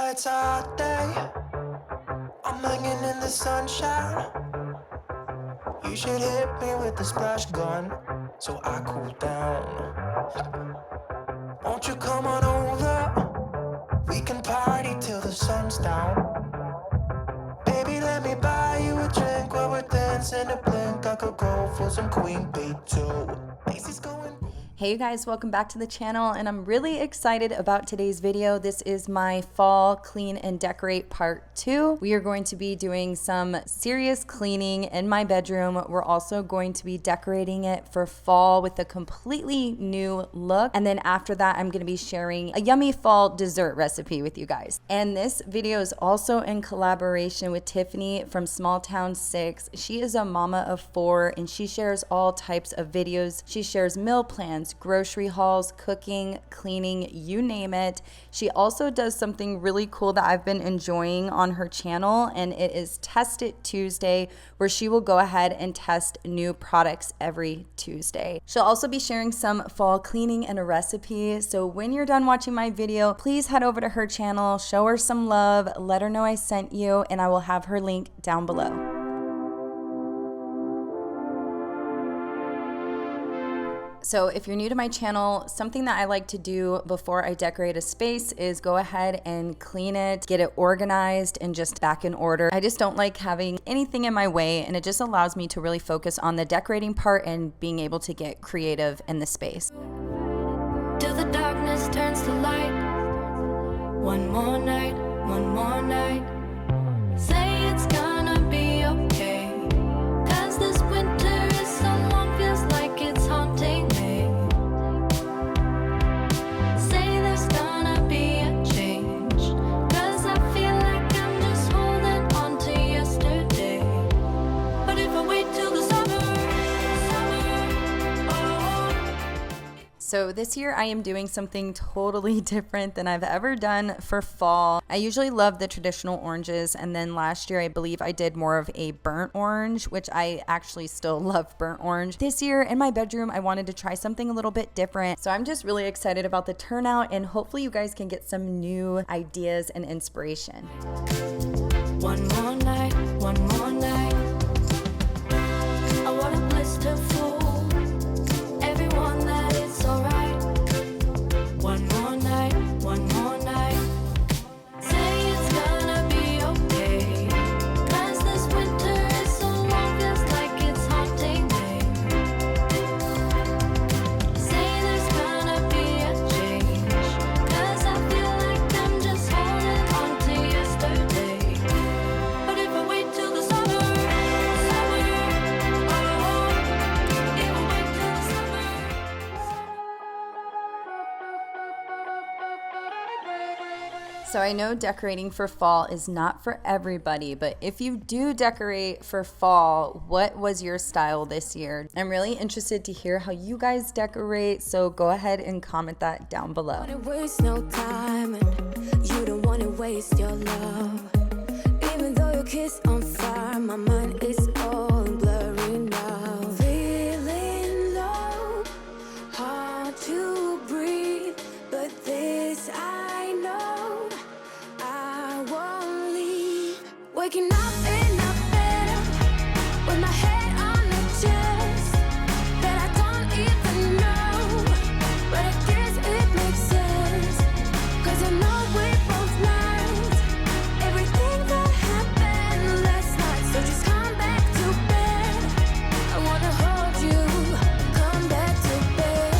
it's a hot day. I'm hanging in the sunshine. You should hit me with the splash gun so I cool down. Won't you come on over? We can party till the sun's down. Baby, let me buy you a drink while we're dancing a blink. I could go for some queen bee too. Macy's going. Hey you guys, welcome back to the channel, and I'm really excited about today's video. This is my fall clean and decorate part 2. We are going to be doing some serious cleaning in my bedroom. We're also going to be decorating it for fall with a completely new look. And then after that, I'm going to be sharing a yummy fall dessert recipe with you guys. And this video is also in collaboration with Tiffany from Small Town 6. She is a mama of 4 and she shares all types of videos. She shares meal plans, grocery hauls, cooking, cleaning, you name it. She also does something really cool that I've been enjoying on her channel, and it is Test It Tuesday, where she will go ahead and test new products every Tuesday. She'll also be sharing some fall cleaning and a recipe. So when you're done watching my video, please head over to her channel, show her some love, let her know I sent you, and I will have her link down below. So if you're new to my channel, something that I like to do before I decorate a space is go ahead and clean it, get it organized, and just back in order. I just don't like having anything in my way, and it just allows me to really focus on the decorating part and being able to get creative in the space. Till the darkness turns to light. One more night, one more night. Say it's gonna be okay. 'Cause this winter is so long, feels like it's haunting me. Say there's gonna be a change. 'Cause I feel like I'm just holding on to yesterday. But if I wait till the summer, oh. So this year I am doing something totally different than I've ever done for fall. I usually love the traditional oranges, and then last year I believe I did more of a burnt orange, which I actually still love burnt orange. This year in my bedroom I wanted to try something a little bit different. So I'm just really excited about the turnout, and hopefully you guys can get some new ideas and inspiration. One more night, one more night. I want a blister full. Everyone that it's alright. One more night, one more night. Say it's gonna be okay. 'Cause this winter is so long, feels like it's haunting me. Say there's gonna be a change. 'Cause I feel like I'm just holding on to yesterday. But if I wait till the summer, oh, if I wait till the summer. So I know decorating for fall is not for everybody, but if you do decorate for fall, what was your style this year? I'm really interested to hear how you guys decorate, so go ahead and comment that down below. Wanna waste no time, and you don't wanna waste your love. Even though your kiss on fire, my mind is all blurry now. Feeling low, hard to breathe, but this I know, I won't leave. Waking up in a bed with my head on the chest that I don't even know, but I guess it makes sense. 'Cause I know we both learned everything that happened last night. So just come back to bed. I wanna hold you. Come back to bed.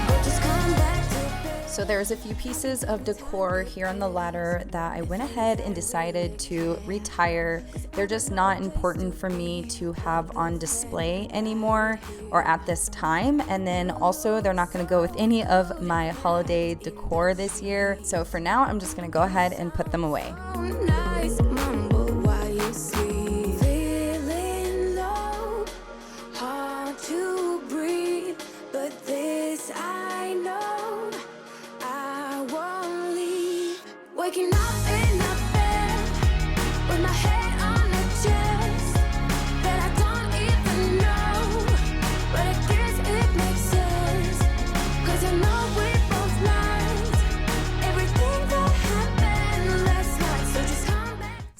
Oh, just come back to bed. So there's a few pieces of decor here on the ladder that I went ahead and decided to retire. They're just not important for me to have on display anymore or at this time. And then also they're not going to go with any of my holiday decor this year. So for now, I'm just going to go ahead and put them away. Nice mumble while you sleep. Feeling low, hard to breathe, but this I know, I won't leave. Waking up in a bed with my head on the chest that I don't even know,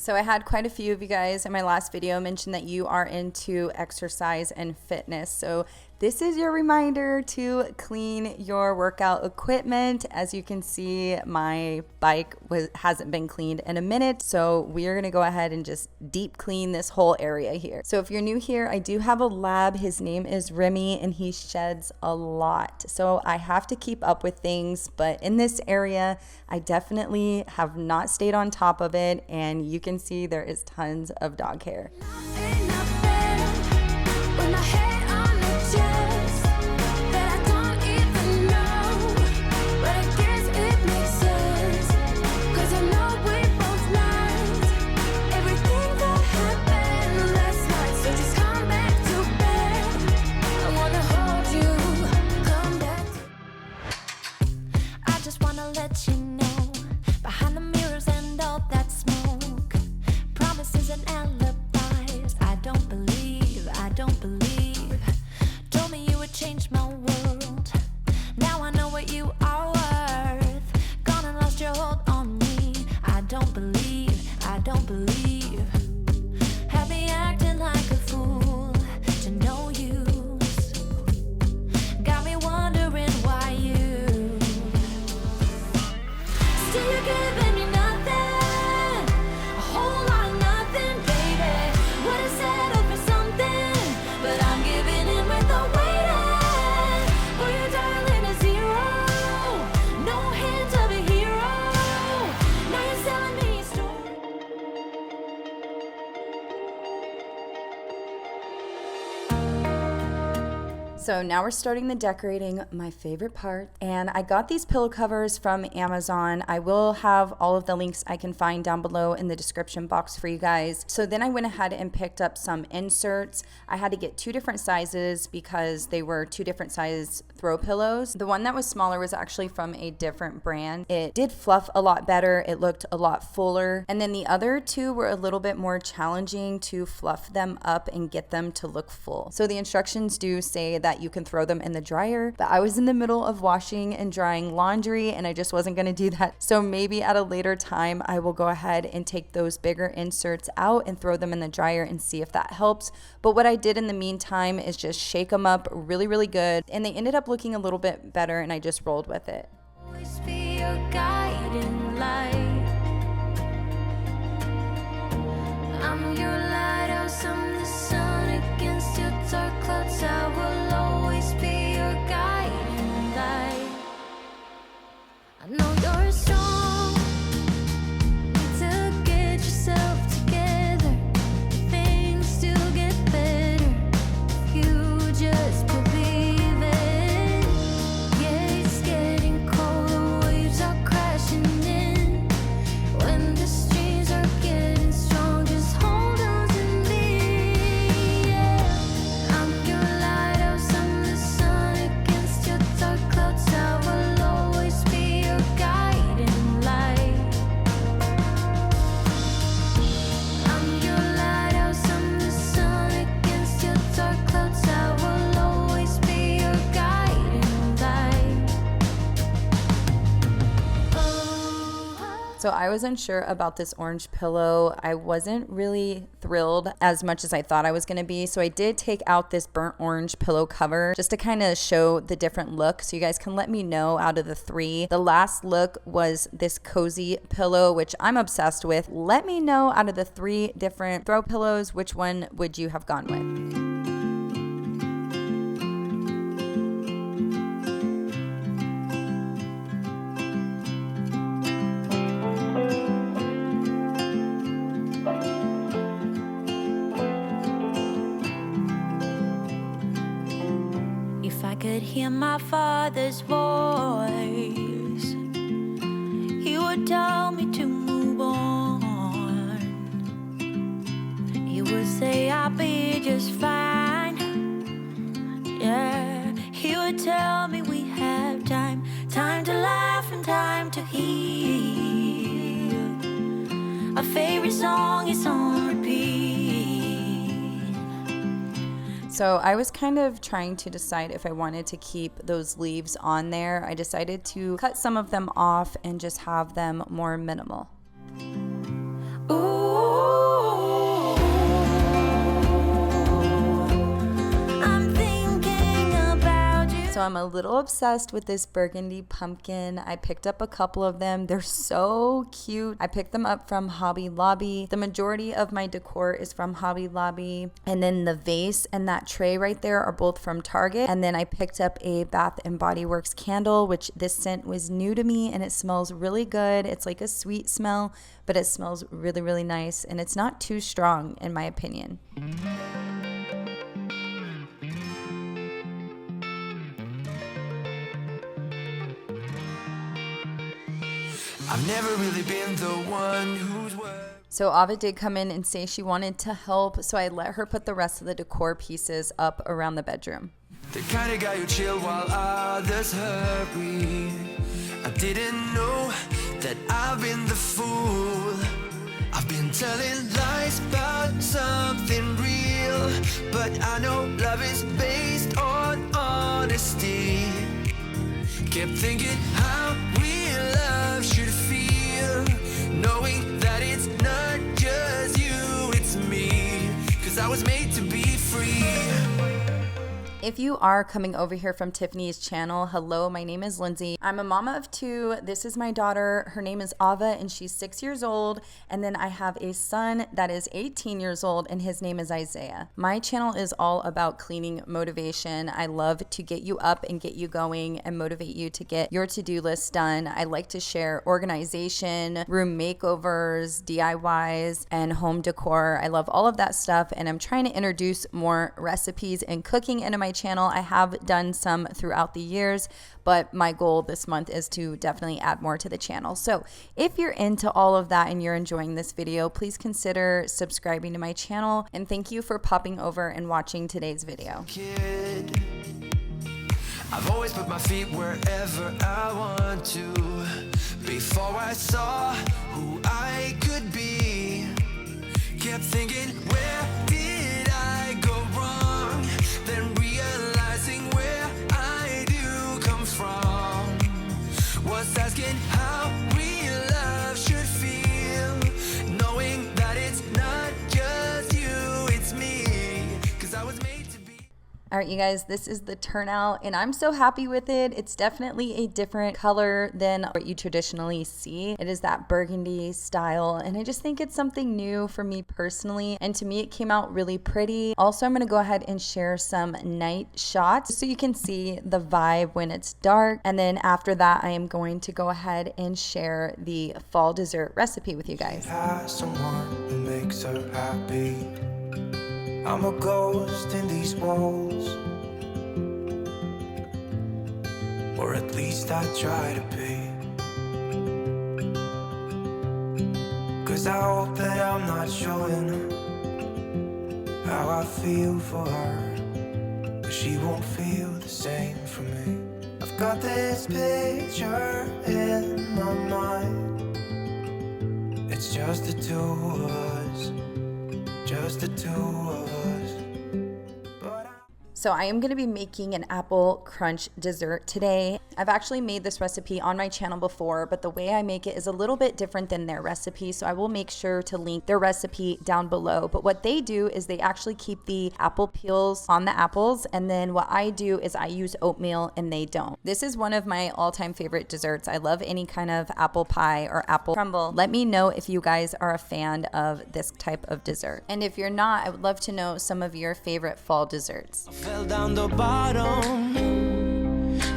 So I had quite a few of you guys in my last video mention that you are into exercise and fitness. So this is your reminder to clean your workout equipment. As you can see, my bike hasn't been cleaned in a minute. So we are gonna go ahead and just deep clean this whole area here. So if you're new here, I do have a lab. His name is Remy and he sheds a lot. So I have to keep up with things, but in this area, I definitely have not stayed on top of it. And you can see there is tons of dog hair. So now we're starting the decorating, my favorite part. And I got these pillow covers from Amazon. I will have all of the links I can find down below in the description box for you guys. So then I went ahead and picked up some inserts. I had to get 2 different sizes because they were 2 different size throw pillows. The one that was smaller was actually from a different brand. It did fluff a lot better. It looked a lot fuller. And then the other 2 were a little bit more challenging to fluff them up and get them to look full. So the instructions do say that you can throw them in the dryer, but I was in the middle of washing and drying laundry and I just wasn't going to do that. So maybe at a later time I will go ahead and take those bigger inserts out and throw them in the dryer and see if that helps. But what I did in the meantime is just shake them up really, really good, and they ended up looking a little bit better, and I just rolled with it. Always be your guiding light. I'm your lighthouse, I'm the sun against your dark clouds. I will always be your guiding light. I know you're strong, need to get yourself together. Things still get better if you just believe it. Yeah, it's getting cold, waves are crashing in. When the streams are getting strong, just hold on to me. Yeah, I'm your lighthouse, I'm the sun against your dark clouds. I will always be your guiding light. I'm your lighthouse, I'm the sun against your dark clouds. I will always be your guiding light. So I was unsure about this orange pillow. I wasn't really thrilled as much as I thought I was going to be. So I did take out this burnt orange pillow cover just to kind of show the different look. So you guys can let me know out of the 3. The last look was this cozy pillow, which I'm obsessed with. Let me know out of the 3 different throw pillows, which one would you have gone with? If I could hear my father's voice, he would tell me to move on. He would say I'll be just fine. Yeah, he would tell me we have time, time to laugh and time to heal. Our favorite song is on repeat. So I was kind of trying to decide if I wanted to keep those leaves on there. I decided to cut some of them off and just have them more minimal. Ooh. I'm a little obsessed with this burgundy pumpkin. I picked up a couple of them. They're so cute. I picked them up from Hobby Lobby. The majority of my decor is from Hobby Lobby. And then the vase and that tray right there are both from Target. And then I picked up a Bath & Body Works candle, which this scent was new to me and it smells really good. It's like a sweet smell, but it smells really, really nice. And it's not too strong in my opinion. I've never really been the one who's So Ava did come in and say she wanted to help, so I let her put the rest of the decor pieces up around the bedroom. the kind of guy who chill while others hurry. I didn't know that I've been the fool. I've been telling lies about something real, but I know love is based on honesty. Kept thinking how real love should feel, knowing that it's not just you, it's me, 'cause I was made to be free. If you are coming over here from Tiffany's channel, hello, my name is Lindsey. I'm a mama of two. This is my daughter. Her name is Ava and she's 6 years old. And then I have a son that is 18 years old and his name is Isaiah. My channel is all about cleaning motivation. I love to get you up and get you going and motivate you to get your to-do list done. I like to share organization, room makeovers, DIYs, and home decor. I love all of that stuff and I'm trying to introduce more recipes and cooking into my channel. I have done some throughout the years, but my goal this month is to definitely add more to the channel. So if you're into all of that and you're enjoying this video, please consider subscribing to my channel, and thank you for popping over and watching today's video. Kid, I've always put my feet wherever I want to. Before I saw who I could be, kept thinking, where did I go wrong? Then realizing where I do come from, was asking how real love should feel, knowing that it's not just you, it's me, 'cause I was made to be. All right, you guys, this is the turnout and I'm so happy with it. It's definitely a different color than what you traditionally see. It is that burgundy style and I just think it's something new for me personally, and to me it came out really pretty. Also, I'm gonna go ahead and share some night shots so you can see the vibe when it's dark, and then after that I am going to go ahead and share the fall dessert recipe with you guys. Has someone who makes her happy. I'm a ghost in these walls, or at least I try to be. 'Cause I hope that I'm not showing how I feel for her, but she won't feel the same for me. I've got this picture in my mind. It's just the two of us, just the two of us. So I am going to be making an apple crunch dessert today. I've actually made this recipe on my channel before, but the way I make it is a little bit different than their recipe. So I will make sure to link their recipe down below. But what they do is they actually keep the apple peels on the apples. And then what I do is I use oatmeal and they don't. This is one of my all-time favorite desserts. I love any kind of apple pie or apple crumble. Let me know if you guys are a fan of this type of dessert. And if you're not, I would love to know some of your favorite fall desserts. Fell down the bottom,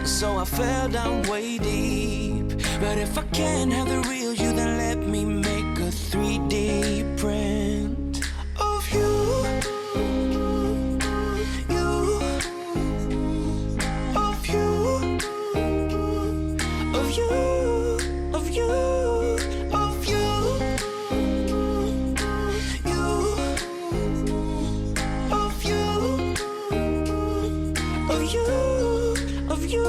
so I fell down way deep. But if I can't have the real you, then let me make a 3D print of you, you, of you, of you, of you, of you, you, of you, of you, of you.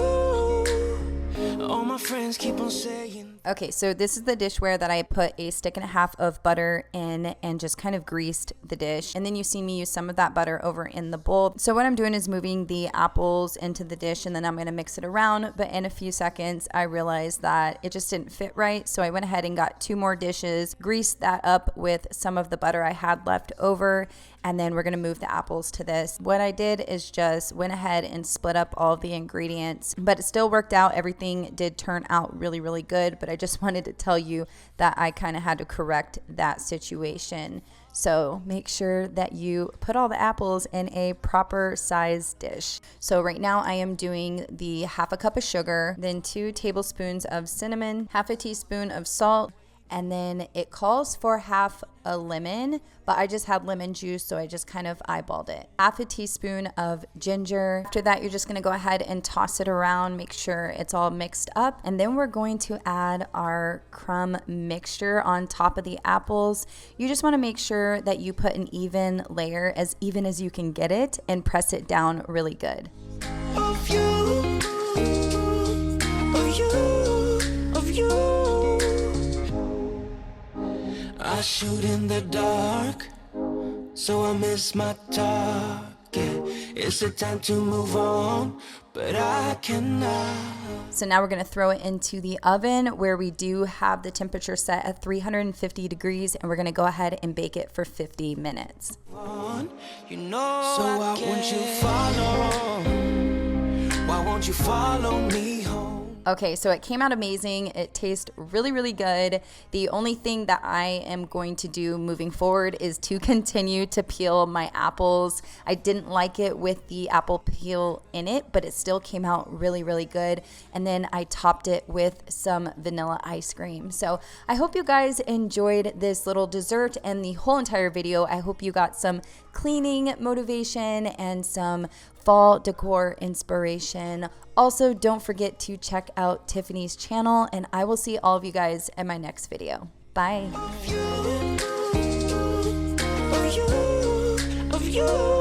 All my friends keep on saying. Okay, so this is the dishware that I put a stick and a half of butter in and just kind of greased the dish. And then you see me use some of that butter over in the bowl. So what I'm doing is moving the apples into the dish and then I'm gonna mix it around. But in a few seconds, I realized that it just didn't fit right. So I went ahead and got 2 more dishes, greased that up with some of the butter I had left over, and then we're gonna move the apples to this. What I did is just went ahead and split up all of the ingredients, but it still worked out. Everything did turn out really, really good, but I just wanted to tell you that I kind of had to correct that situation. So make sure that you put all the apples in a proper size dish. So right now I am doing the 1/2 cup of sugar, then 2 tablespoons of cinnamon, 1/2 teaspoon of salt, and then it calls for 1/2 a lemon, but I just had lemon juice, so I just kind of eyeballed it. 1/2 teaspoon of ginger. After that, you're just gonna go ahead and toss it around, make sure it's all mixed up. And then we're going to add our crumb mixture on top of the apples. You just wanna make sure that you put an even layer, as even as you can get it, and press it down really good. Of you, of you, of you. I shoot in the dark, so I miss my target. It's a time to move on, but I cannot. So now we're gonna throw it into the oven where we do have the temperature set at 350 degrees, and we're gonna go ahead and bake it for 50 minutes. You know, so why won't you follow? Why won't you follow me home? Okay, so it came out amazing. It tastes really, really good. The only thing that I am going to do moving forward is to continue to peel my apples. I didn't like it with the apple peel in it, but it still came out really, really good. And then I topped it with some vanilla ice cream. So I hope you guys enjoyed this little dessert and the whole entire video. I hope you got some cleaning motivation and some fall decor inspiration. Also, don't forget to check out Tiffany's channel, and I will see all of you guys in my next video. Bye. Of you.